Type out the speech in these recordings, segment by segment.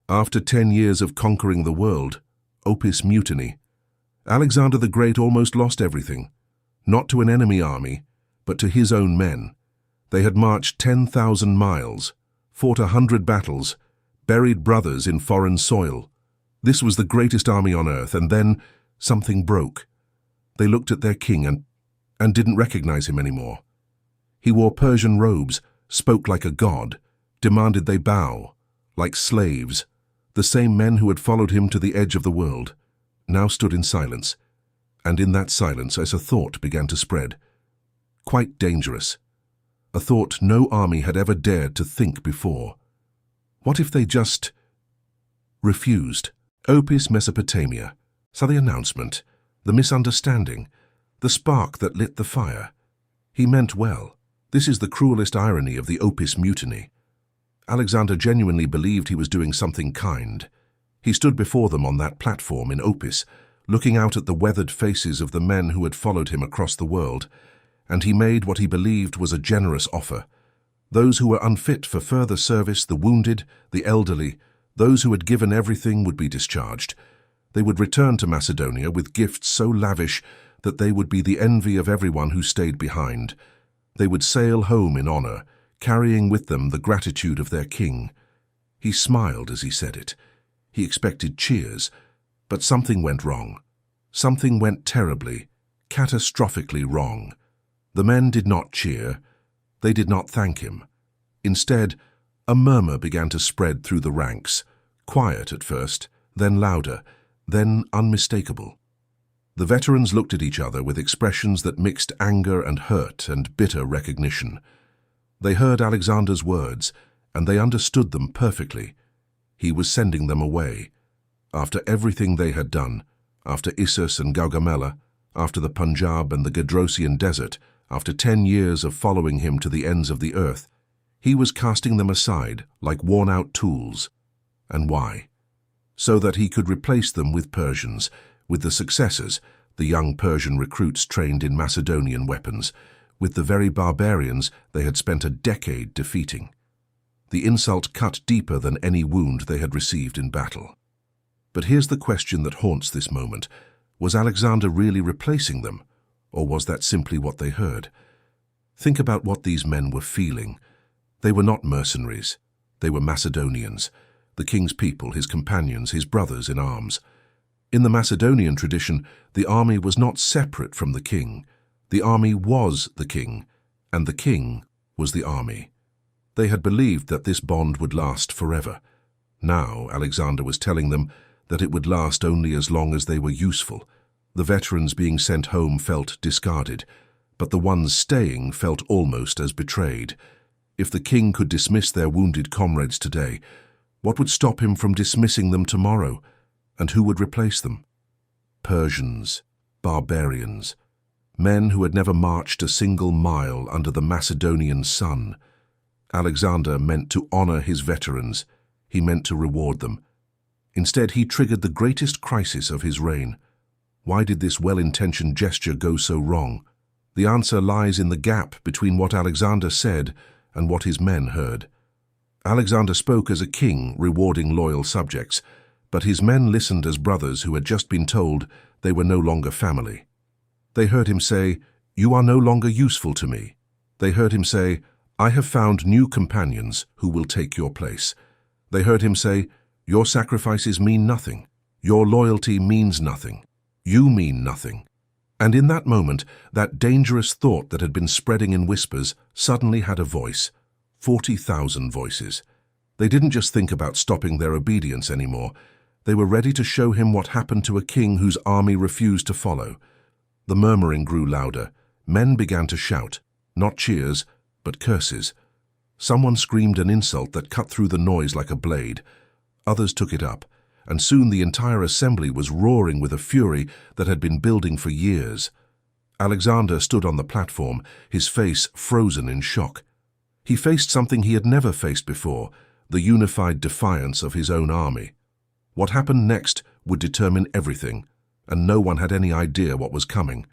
After 10 years of conquering the world, Opis Mutiny, Alexander the Great almost lost everything, not to an enemy army, but to his own men. They had marched 10,000 miles, fought 100 battles, buried brothers in foreign soil. This was the greatest army on earth, and then something broke. They looked at their king and didn't recognize him anymore. He wore Persian robes, spoke like a god, demanded they bow, like slaves. The same men who had followed him to the edge of the world now stood in silence, and in that silence as a thought began to spread. Quite dangerous. A thought no army had ever dared to think before. What if they just refused? Opis Mesopotamia saw the announcement, the misunderstanding, the spark that lit the fire. He meant well. This is the cruelest irony of the Opis Mutiny. Alexander genuinely believed he was doing something kind. He stood before them on that platform in Opis, looking out at the weathered faces of the men who had followed him across the world, and he made what he believed was a generous offer. Those who were unfit for further service, the wounded, the elderly, those who had given everything would be discharged. They would return to Macedonia with gifts so lavish that they would be the envy of everyone who stayed behind. They would sail home in honor, carrying with them the gratitude of their king. He smiled as he said it. He expected cheers, but something went wrong. Something went terribly, catastrophically wrong. The men did not cheer. They did not thank him. Instead, a murmur began to spread through the ranks, quiet at first, then louder, then unmistakable. The veterans looked at each other with expressions that mixed anger and hurt and bitter recognition. They heard Alexander's words, and they understood them perfectly. He was sending them away. After everything they had done, after Issus and Gaugamela, after the Punjab and the Gedrosian desert, after 10 years of following him to the ends of the earth, he was casting them aside like worn-out tools. And why? So that he could replace them with Persians, with the successors, the young Persian recruits trained in Macedonian weapons, with the very barbarians they had spent a decade defeating. The insult cut deeper than any wound they had received in battle. But here's the question that haunts this moment. Was Alexander really replacing them, or was that simply what they heard? Think about what these men were feeling. They were not mercenaries. They were Macedonians, the king's people, his companions, his brothers in arms. In the Macedonian tradition, the army was not separate from the king. The army was the king, and the king was the army. They had believed that this bond would last forever. Now, Alexander was telling them that it would last only as long as they were useful. The veterans being sent home felt discarded, but the ones staying felt almost as betrayed. If the king could dismiss their wounded comrades today, what would stop him from dismissing them tomorrow? And who would replace them? Persians, barbarians, men who had never marched a single mile under the Macedonian sun. Alexander meant to honor his veterans. He meant to reward them. Instead, he triggered the greatest crisis of his reign. Why did this well-intentioned gesture go so wrong? The answer lies in the gap between what Alexander said and what his men heard. Alexander spoke as a king rewarding loyal subjects, but his men listened as brothers who had just been told they were no longer family. They heard him say, "You are no longer useful to me." They heard him say, "I have found new companions who will take your place." They heard him say, "Your sacrifices mean nothing. Your loyalty means nothing. You mean nothing." And in that moment, that dangerous thought that had been spreading in whispers suddenly had a voice. 40,000 voices. They didn't just think about stopping their obedience anymore. They were ready to show him what happened to a king whose army refused to follow. The murmuring grew louder. Men began to shout, not cheers, but curses. Someone screamed an insult that cut through the noise like a blade. Others took it up, and soon the entire assembly was roaring with a fury that had been building for years. Alexander stood on the platform, his face frozen in shock. He faced something he had never faced before, the unified defiance of his own army. What happened next would determine everything, and no one had any idea what was coming.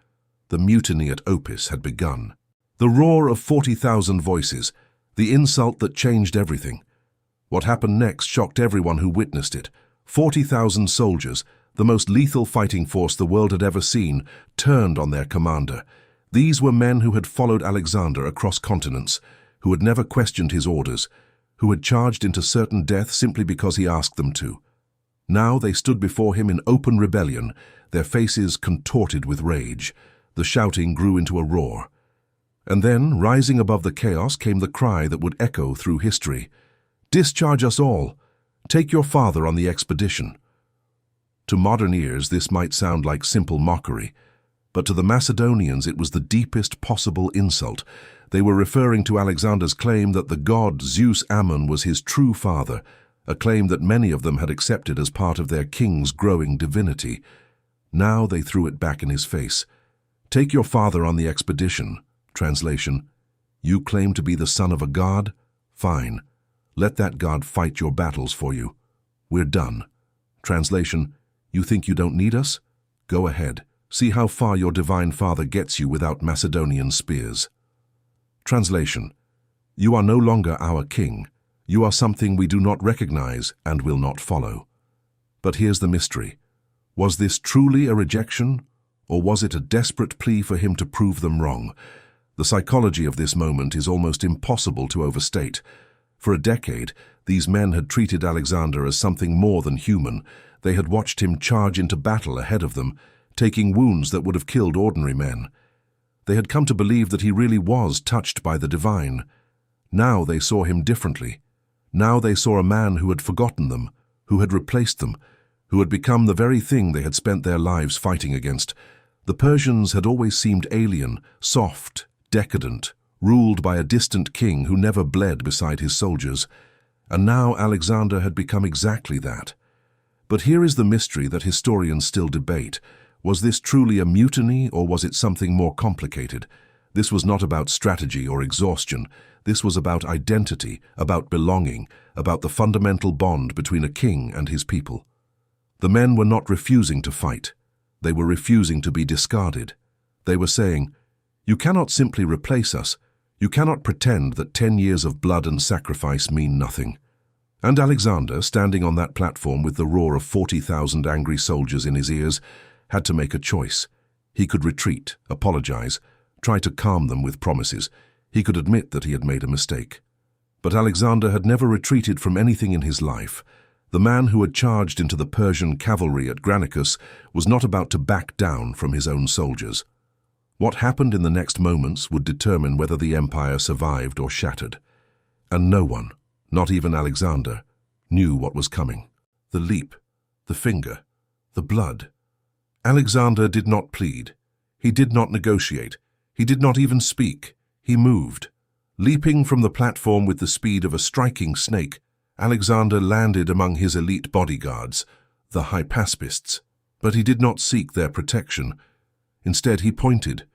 The mutiny at Opis had begun. The roar of 40,000 voices, the insult that changed everything. What happened next shocked everyone who witnessed it. 40,000 soldiers, the most lethal fighting force the world had ever seen, turned on their commander. These were men who had followed Alexander across continents, who had never questioned his orders, who had charged into certain death simply because he asked them to. Now they stood before him in open rebellion, their faces contorted with rage. The shouting grew into a roar. And then, rising above the chaos, came the cry that would echo through history. "Discharge us all! Take your father on the expedition!" To modern ears, this might sound like simple mockery, but to the Macedonians it was the deepest possible insult. They were referring to Alexander's claim that the god Zeus Ammon was his true father, a claim that many of them had accepted as part of their king's growing divinity. Now they threw it back in his face. "Take your father on the expedition." Translation: You claim to be the son of a god? Fine. Let that god fight your battles for you. We're done. Translation: You think you don't need us? Go ahead. See how far your divine father gets you without Macedonian spears. Translation: You are no longer our king. You are something we do not recognize and will not follow. But here's the mystery. Was this truly a rejection, or was it a desperate plea for him to prove them wrong? The psychology of this moment is almost impossible to overstate. For a decade, these men had treated Alexander as something more than human. They had watched him charge into battle ahead of them, taking wounds that would have killed ordinary men. They had come to believe that he really was touched by the divine. Now they saw him differently. Now they saw a man who had forgotten them, who had replaced them, who had become the very thing they had spent their lives fighting against. The Persians had always seemed alien, soft, decadent, ruled by a distant king who never bled beside his soldiers. And now Alexander had become exactly that. But here is the mystery that historians still debate. Was this truly a mutiny, or was it something more complicated? This was not about strategy or exhaustion. This was about identity, about belonging, about the fundamental bond between a king and his people. The men were not refusing to fight. They were refusing to be discarded. They were saying, "You cannot simply replace us. You cannot pretend that 10 years of blood and sacrifice mean nothing." And Alexander, standing on that platform with the roar of 40,000 angry soldiers in his ears, had to make a choice. He could retreat, apologize, try to calm them with promises. He could admit that he had made a mistake. But Alexander had never retreated from anything in his life. The man who had charged into the Persian cavalry at Granicus was not about to back down from his own soldiers. What happened in the next moments would determine whether the empire survived or shattered. And no one, not even Alexander, knew what was coming. The leap, the finger, the blood. Alexander did not plead. He did not negotiate. He did not even speak. He moved. Leaping from the platform with the speed of a striking snake, Alexander landed among his elite bodyguards, the hypaspists. But he did not seek their protection. Instead, he pointed.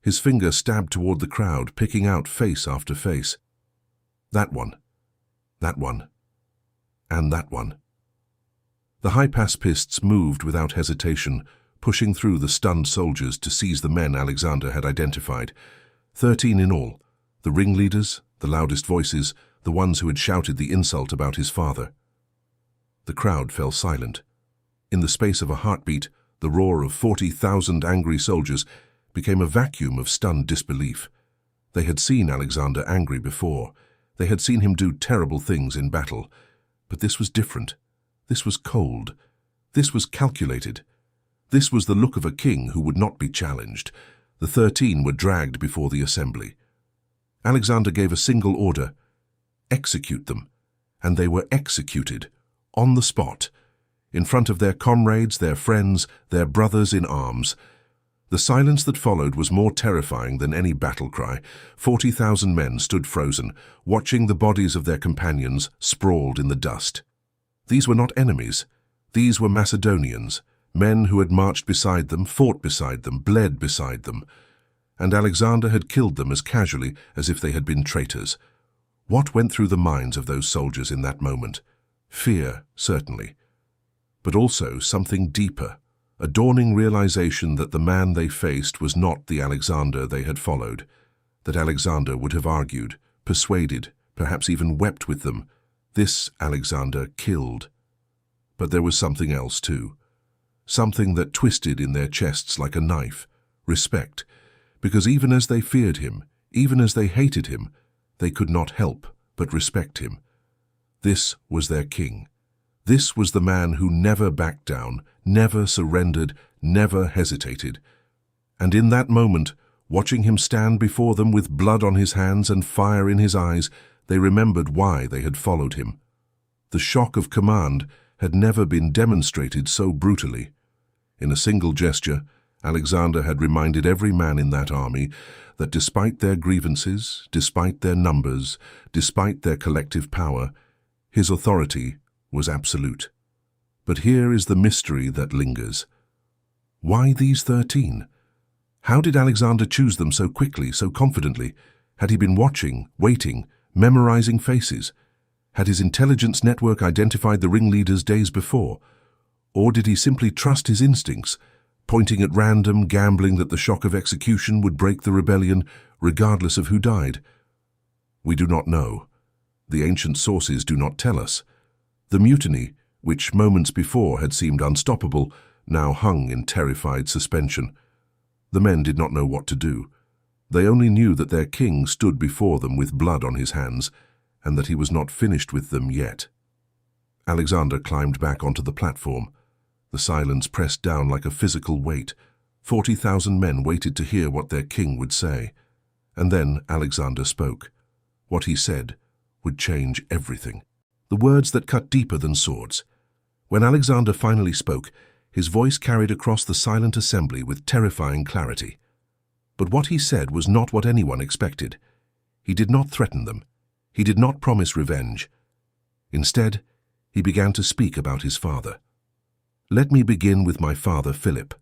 His finger stabbed toward the crowd, picking out face after face. That one, and that one. The hypaspists moved without hesitation, pushing through the stunned soldiers to seize the men Alexander had identified. 13 in all, the ringleaders, the loudest voices, the ones who had shouted the insult about his father. The crowd fell silent. In the space of a heartbeat, the roar of 40,000 angry soldiers became a vacuum of stunned disbelief. They had seen Alexander angry before. They had seen him do terrible things in battle. But this was different. This was cold. This was calculated. This was the look of a king who would not be challenged. The 13 were dragged before the assembly. Alexander gave a single order: execute them. And they were executed, on the spot, in front of their comrades, their friends, their brothers in arms. The silence that followed was more terrifying than any battle cry. 40,000 men stood frozen, watching the bodies of their companions sprawled in the dust. These were not enemies. These were Macedonians, men who had marched beside them, fought beside them, bled beside them. And Alexander had killed them as casually as if they had been traitors. What went through the minds of those soldiers in that moment? Fear, certainly. But also something deeper, a dawning realization that the man they faced was not the Alexander they had followed, that Alexander would have argued, persuaded, perhaps even wept with them, This Alexander killed. But there was something else too. Something that twisted in their chests like a knife. Respect. Because even as they feared him, even as they hated him, they could not help but respect him. This was their king. This was the man who never backed down, never surrendered, never hesitated. And in that moment, watching him stand before them with blood on his hands and fire in his eyes, they remembered why they had followed him. The shock of command had never been demonstrated so brutally. In a single gesture, Alexander had reminded every man in that army that despite their grievances, despite their numbers, despite their collective power, his authority was absolute. But here is the mystery that lingers. Why these 13? How did Alexander choose them so quickly, so confidently? Had he been watching, waiting, memorizing faces? Had his intelligence network identified the ringleaders days before? Or did he simply trust his instincts, pointing at random, gambling that the shock of execution would break the rebellion, regardless of who died? We do not know. The ancient sources do not tell us. The mutiny, which moments before had seemed unstoppable, now hung in terrified suspension. The men did not know what to do. They only knew that their king stood before them with blood on his hands, and that he was not finished with them yet. Alexander climbed back onto the platform. The silence pressed down like a physical weight. 40,000 men waited to hear what their king would say. And then Alexander spoke. What he said would change everything. The words that cut deeper than swords. When Alexander finally spoke, his voice carried across the silent assembly with terrifying clarity. But what he said was not what anyone expected. He did not threaten them. He did not promise revenge. Instead, he began to speak about his father. Let me begin with my father, Philip.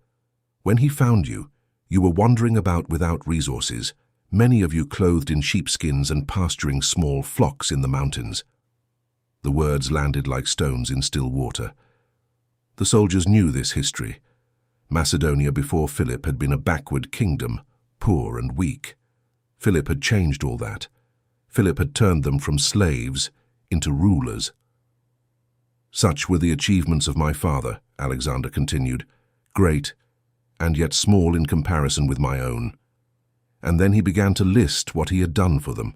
When he found you, you were wandering about without resources, many of you clothed in sheepskins and pasturing small flocks in the mountains. The words landed like stones in still water. The soldiers knew this history. Macedonia before Philip had been a backward kingdom, poor and weak. Philip had changed all that. Philip had turned them from slaves into rulers. Such were the achievements of my father, Alexander continued, great, and yet small in comparison with my own. And then he began to list what he had done for them.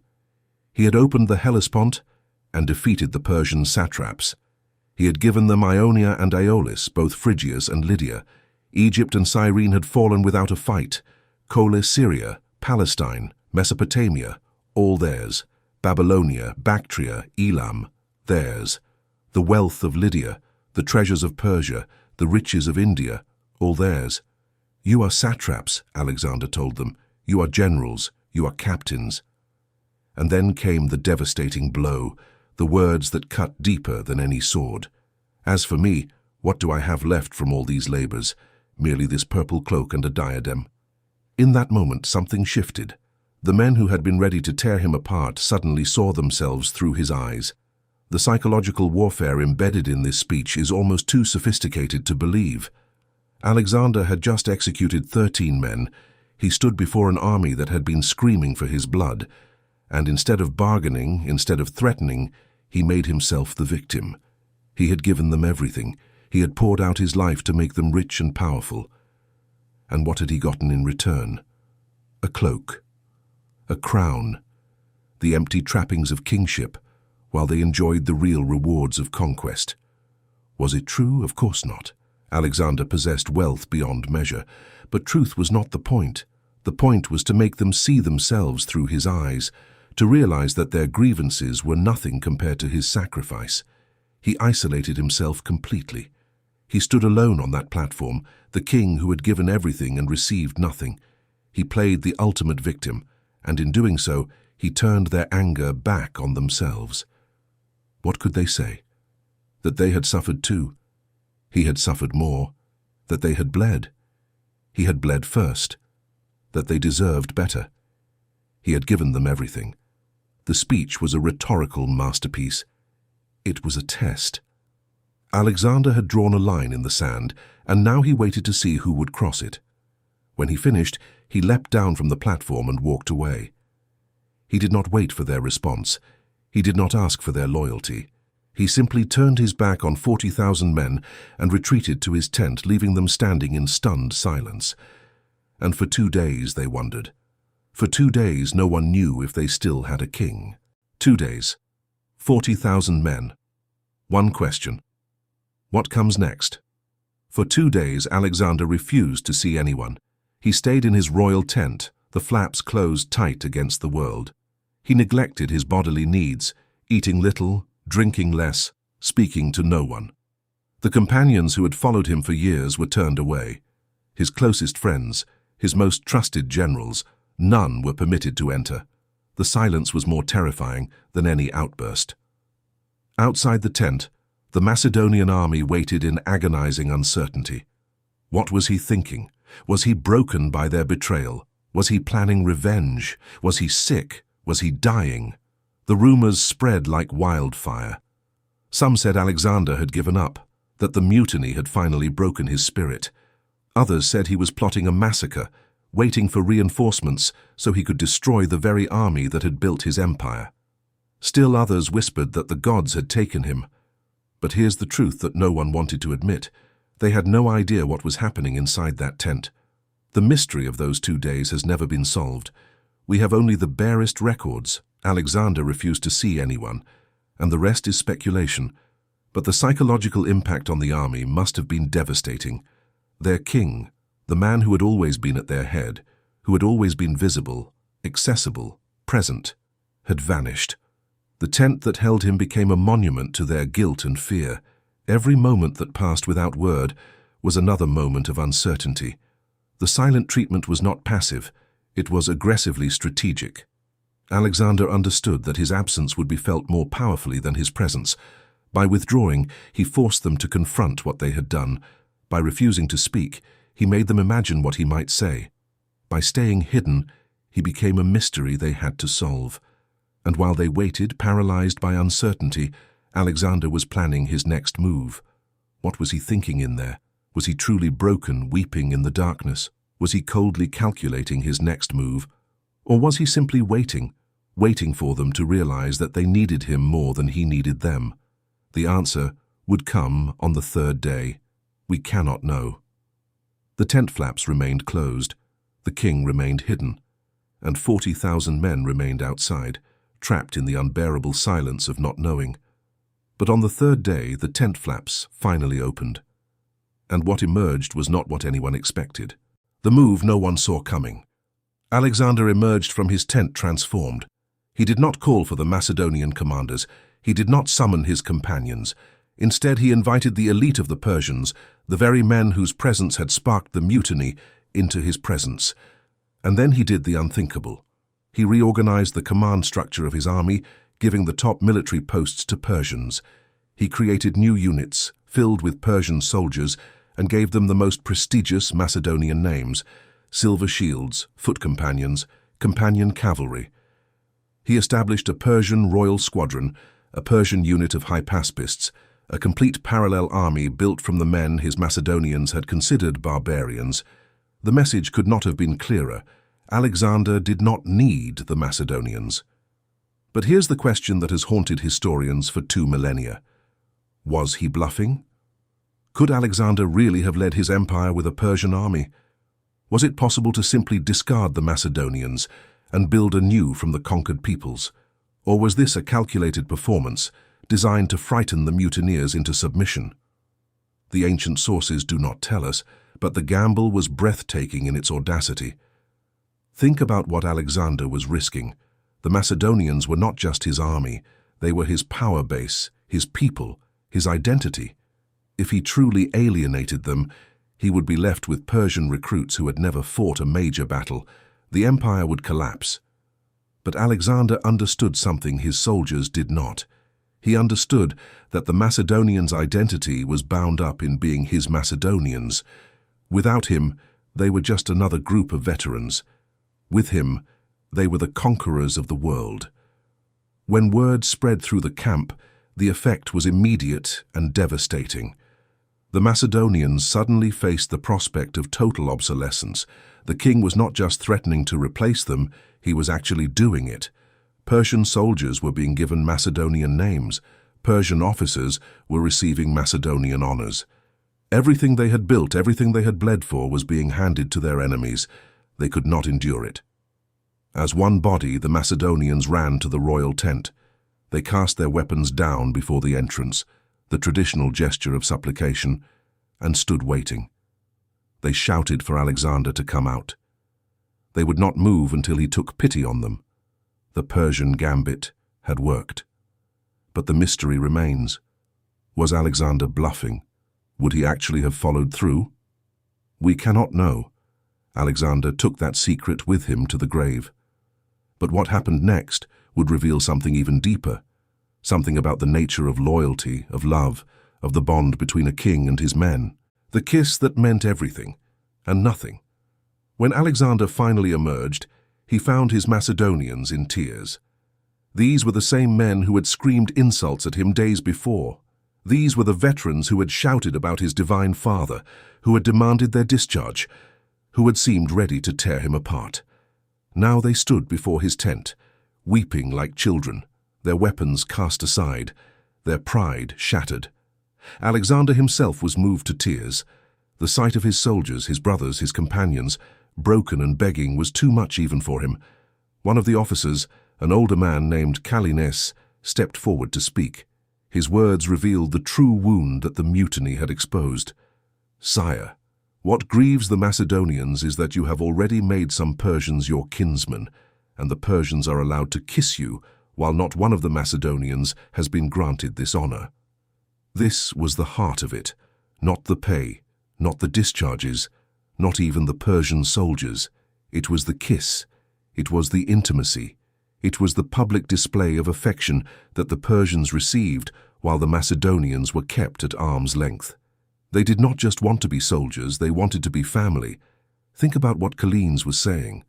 He had opened the Hellespont and defeated the Persian satraps. He had given them Ionia and Aeolis, both Phrygias and Lydia. Egypt and Cyrene had fallen without a fight. Kole, Syria, Palestine, Mesopotamia, all theirs. Babylonia, Bactria, Elam, theirs. The wealth of Lydia, the treasures of Persia, the riches of India, all theirs. You are satraps, Alexander told them. You are generals, you are captains. And then came the devastating blow, the words that cut deeper than any sword. As for me, what do I have left from all these labors? Merely this purple cloak and a diadem. In that moment, something shifted. The men who had been ready to tear him apart suddenly saw themselves through his eyes. The psychological warfare embedded in this speech is almost too sophisticated to believe. Alexander had just executed 13 men. He stood before an army that had been screaming for his blood, and instead of bargaining, instead of threatening, he made himself the victim. He had given them everything. He had poured out his life to make them rich and powerful. And what had he gotten in return? A cloak, a crown, the empty trappings of kingship, while they enjoyed the real rewards of conquest. Was it true? Of course not. Alexander possessed wealth beyond measure, but truth was not the point. The point was to make them see themselves through his eyes, to realize that their grievances were nothing compared to his sacrifice. He isolated himself completely. He stood alone on that platform, the king who had given everything and received nothing. He played the ultimate victim, and in doing so, he turned their anger back on themselves. What could they say? That they had suffered too. He had suffered more. That they had bled. He had bled first. That they deserved better. He had given them everything. The speech was a rhetorical masterpiece. It was a test. Alexander had drawn a line in the sand, and now he waited to see who would cross it. When he finished, he leapt down from the platform and walked away. He did not wait for their response. He did not ask for their loyalty. He simply turned his back on 40,000 men and retreated to his tent, leaving them standing in stunned silence. And for 2 days they wondered. For 2 days no one knew if they still had a king. 2 days. 40,000 men. One question. What comes next? For 2 days Alexander refused to see anyone. He stayed in his royal tent, the flaps closed tight against the world. He neglected his bodily needs, eating little, drinking less, speaking to no one. The companions who had followed him for years were turned away. His closest friends, his most trusted generals, none were permitted to enter. The silence was more terrifying than any outburst. Outside the tent, the Macedonian army waited in agonizing uncertainty. What was he thinking? Was he broken by their betrayal? Was he planning revenge? Was he sick? Was he dying? The rumors spread like wildfire. Some said Alexander had given up, that the mutiny had finally broken his spirit. Others said he was plotting a massacre, waiting for reinforcements so he could destroy the very army that had built his empire. Still others whispered that the gods had taken him. But here's the truth that no one wanted to admit. They had no idea what was happening inside that tent. The mystery of those 2 days has never been solved. We have only the barest records. Alexander refused to see anyone, and the rest is speculation. But the psychological impact on the army must have been devastating. Their king, the man who had always been at their head, who had always been visible, accessible, present, had vanished. The tent that held him became a monument to their guilt and fear. Every moment that passed without word was another moment of uncertainty. The silent treatment was not passive, it was aggressively strategic. Alexander understood that his absence would be felt more powerfully than his presence. By withdrawing, he forced them to confront what they had done. By refusing to speak, he made them imagine what he might say. By staying hidden, he became a mystery they had to solve. And while they waited, paralyzed by uncertainty, Alexander was planning his next move. What was he thinking in there? Was he truly broken, weeping in the darkness? Was he coldly calculating his next move? Or was he simply waiting for them to realize that they needed him more than he needed them? The answer would come on the 3rd day. We cannot know. The tent flaps remained closed, the king remained hidden, and 40,000 men remained outside, trapped in the unbearable silence of not knowing. But on the 3rd day, the tent flaps finally opened. And what emerged was not what anyone expected. The move no one saw coming. Alexander emerged from his tent transformed. He did not call for the Macedonian commanders. He did not summon his companions. Instead, he invited the elite of the Persians, the very men whose presence had sparked the mutiny, into his presence. And then he did the unthinkable. He reorganized the command structure of his army, giving the top military posts to Persians. He created new units, filled with Persian soldiers, and gave them the most prestigious Macedonian names: silver shields, foot companions, companion cavalry. He established a Persian royal squadron, a Persian unit of hypaspists, a complete parallel army built from the men his Macedonians had considered barbarians. The message could not have been clearer. Alexander did not need the Macedonians. But here's the question that has haunted historians for 2 millennia. Was he bluffing? Could Alexander really have led his empire with a Persian army? Was it possible to simply discard the Macedonians and build anew from the conquered peoples? Or was this a calculated performance designed to frighten the mutineers into submission? The ancient sources do not tell us, but the gamble was breathtaking in its audacity. Think about what Alexander was risking. The Macedonians were not just his army, they were his power base, his people, his identity. If he truly alienated them, he would be left with Persian recruits who had never fought a major battle. The empire would collapse. But Alexander understood something his soldiers did not. He understood that the Macedonians' identity was bound up in being his Macedonians. Without him, they were just another group of veterans. With him, they were the conquerors of the world. When word spread through the camp, the effect was immediate and devastating. The Macedonians suddenly faced the prospect of total obsolescence. The king was not just threatening to replace them, he was actually doing it. Persian soldiers were being given Macedonian names. Persian officers were receiving Macedonian honors. Everything they had built, everything they had bled for, was being handed to their enemies. They could not endure it. As one body, the Macedonians ran to the royal tent. They cast their weapons down before the entrance, the traditional gesture of supplication, and stood waiting. They shouted for Alexander to come out. They would not move until he took pity on them. The Persian gambit had worked. But the mystery remains. Was Alexander bluffing? Would he actually have followed through? We cannot know. Alexander took that secret with him to the grave. But what happened next would reveal something even deeper, something about the nature of loyalty, of love, of the bond between a king and his men, the kiss that meant everything and nothing. When Alexander finally emerged, he found his Macedonians in tears. These were the same men who had screamed insults at him days before. These were the veterans who had shouted about his divine father, who had demanded their discharge, who had seemed ready to tear him apart. Now they stood before his tent, weeping like children, their weapons cast aside, their pride shattered. Alexander himself was moved to tears. The sight of his soldiers, his brothers, his companions, broken and begging was too much even for him. One of the officers, an older man named Kalines, stepped forward to speak. His words revealed the true wound that the mutiny had exposed. "Sire, what grieves the Macedonians is that you have already made some Persians your kinsmen, and the Persians are allowed to kiss you, while not one of the Macedonians has been granted this honor." This was the heart of it, not the pay, not the discharges, not even the Persian soldiers. It was the kiss, it was the intimacy, it was the public display of affection that the Persians received while the Macedonians were kept at arm's length. They did not just want to be soldiers, they wanted to be family. Think about what Kalines was saying.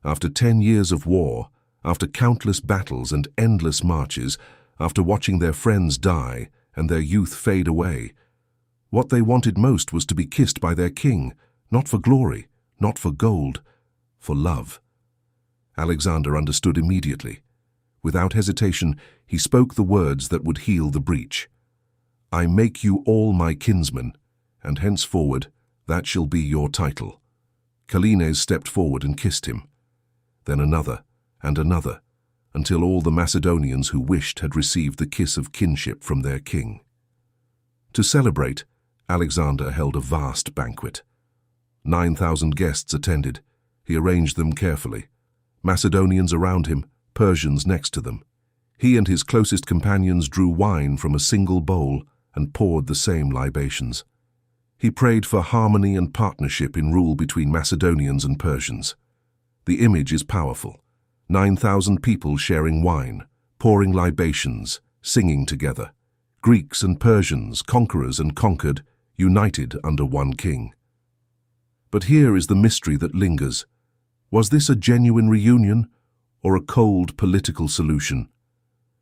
After 10 years of war, after countless battles and endless marches, after watching their friends die and their youth fade away, what they wanted most was to be kissed by their king, not for glory, not for gold, for love. Alexander understood immediately. Without hesitation, he spoke the words that would heal the breach. "I make you all my kinsmen, and henceforward that shall be your title." Kalines stepped forward and kissed him. Then another and another, until all the Macedonians who wished had received the kiss of kinship from their king. To celebrate, Alexander held a vast banquet. 9,000 guests attended. He arranged them carefully. Macedonians around him, Persians next to them. He and his closest companions drew wine from a single bowl and poured the same libations. He prayed for harmony and partnership in rule between Macedonians and Persians. The image is powerful. 9,000 people sharing wine, pouring libations, singing together. Greeks and Persians, conquerors and conquered, united under one king. But here is the mystery that lingers. Was this a genuine reunion or a cold political solution?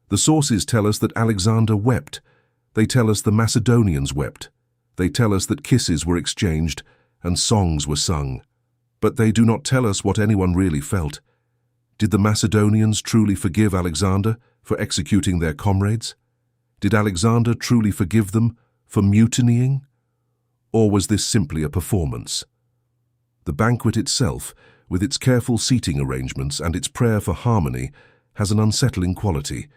The sources tell us that Alexander wept. They tell us the Macedonians wept. They tell us that kisses were exchanged and songs were sung. But they do not tell us what anyone really felt. Did the Macedonians truly forgive Alexander for executing their comrades? Did Alexander truly forgive them for mutinying? Or was this simply a performance? The banquet itself, with its careful seating arrangements and its prayer for harmony, has an unsettling quality.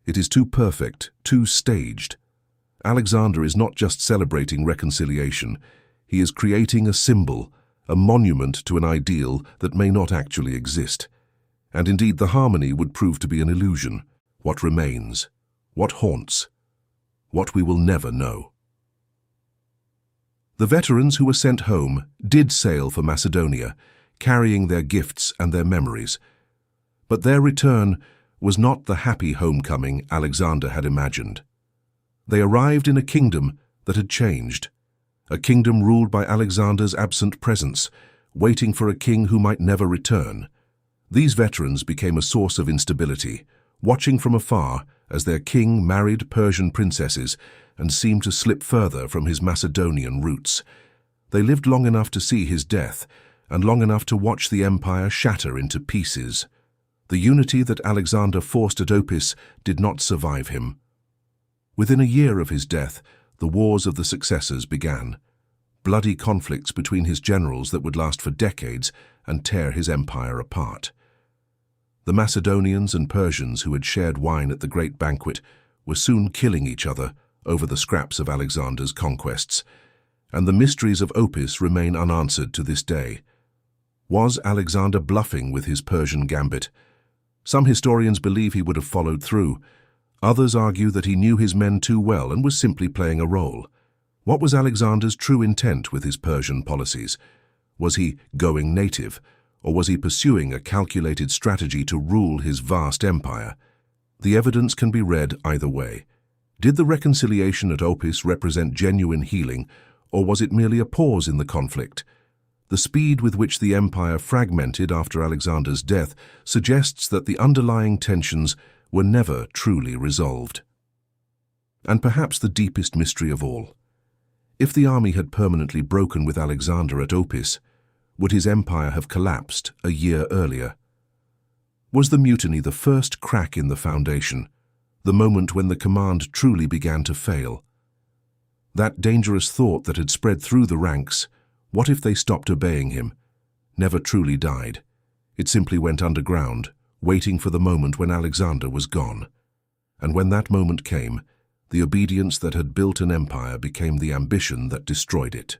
It is too perfect, too staged. Alexander is not just celebrating reconciliation. He is creating a symbol, a monument to an ideal that may not actually exist. And indeed, the harmony would prove to be an illusion. What remains? What haunts? What we will never know. The veterans who were sent home did sail for Macedonia, carrying their gifts and their memories. But their return was not the happy homecoming Alexander had imagined. They arrived in a kingdom that had changed, a kingdom ruled by Alexander's absent presence, waiting for a king who might never return. These veterans became a source of instability, watching from afar as their king married Persian princesses and seemed to slip further from his Macedonian roots. They lived long enough to see his death, and long enough to watch the empire shatter into pieces. The unity that Alexander forced at Opis did not survive him. Within a year of his death, the wars of the successors began. Bloody conflicts between his generals that would last for decades and tear his empire apart. The Macedonians and Persians who had shared wine at the great banquet were soon killing each other over the scraps of Alexander's conquests, and the mysteries of Opis remain unanswered to this day. Was Alexander bluffing with his Persian gambit? Some historians believe he would have followed through. Others argue that he knew his men too well and was simply playing a role. What was Alexander's true intent with his Persian policies? Was he going native, or was he pursuing a calculated strategy to rule his vast empire? The evidence can be read either way. Did the reconciliation at Opis represent genuine healing, or was it merely a pause in the conflict? The speed with which the empire fragmented after Alexander's death suggests that the underlying tensions were never truly resolved. And perhaps the deepest mystery of all: if the army had permanently broken with Alexander at Opis, would his empire have collapsed a year earlier? Was the mutiny the first crack in the foundation, the moment when the command truly began to fail? That dangerous thought that had spread through the ranks, what if they stopped obeying him, never truly died. It simply went underground, waiting for the moment when Alexander was gone. And when that moment came, the obedience that had built an empire became the ambition that destroyed it.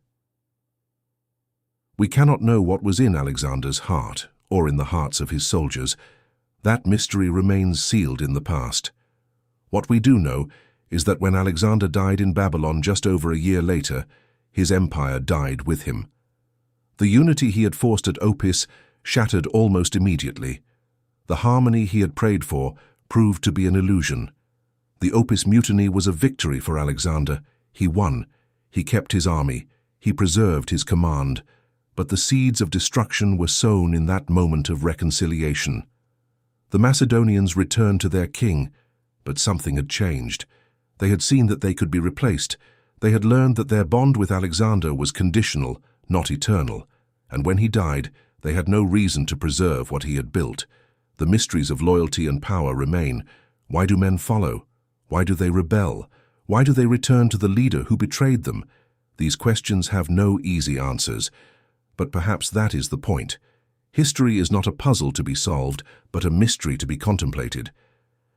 We cannot know what was in Alexander's heart, or in the hearts of his soldiers. That mystery remains sealed in the past. What we do know is that when Alexander died in Babylon just over a year later, his empire died with him. The unity he had forced at Opis shattered almost immediately. The harmony he had prayed for proved to be an illusion. The Opis Mutiny was a victory for Alexander. He won. He kept his army. He preserved his command. But the seeds of destruction were sown in that moment of reconciliation. The Macedonians returned to their king, but something had changed. They had seen that they could be replaced. They had learned that their bond with Alexander was conditional, not eternal, and when he died, they had no reason to preserve what he had built. The mysteries of loyalty and power remain. Why do men follow? Why do they rebel? Why do they return to the leader who betrayed them? These questions have no easy answers, but perhaps that is the point. History is not a puzzle to be solved, but a mystery to be contemplated.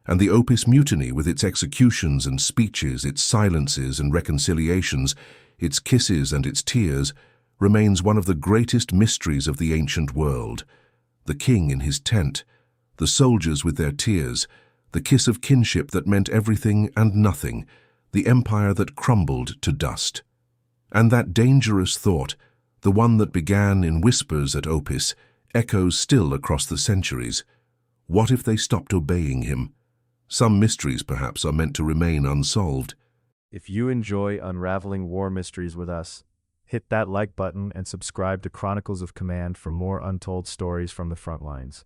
And the Opis Mutiny, with its executions and speeches, its silences and reconciliations, its kisses and its tears, remains one of the greatest mysteries of the ancient world. The king in his tent, the soldiers with their tears, the kiss of kinship that meant everything and nothing, the empire that crumbled to dust. And that dangerous thought, the one that began in whispers at Opis, echoes still across the centuries. What if they stopped obeying him? Some mysteries, perhaps, are meant to remain unsolved. If you enjoy unraveling war mysteries with us, hit that like button and subscribe to Chronicles of Command for more untold stories from the front lines.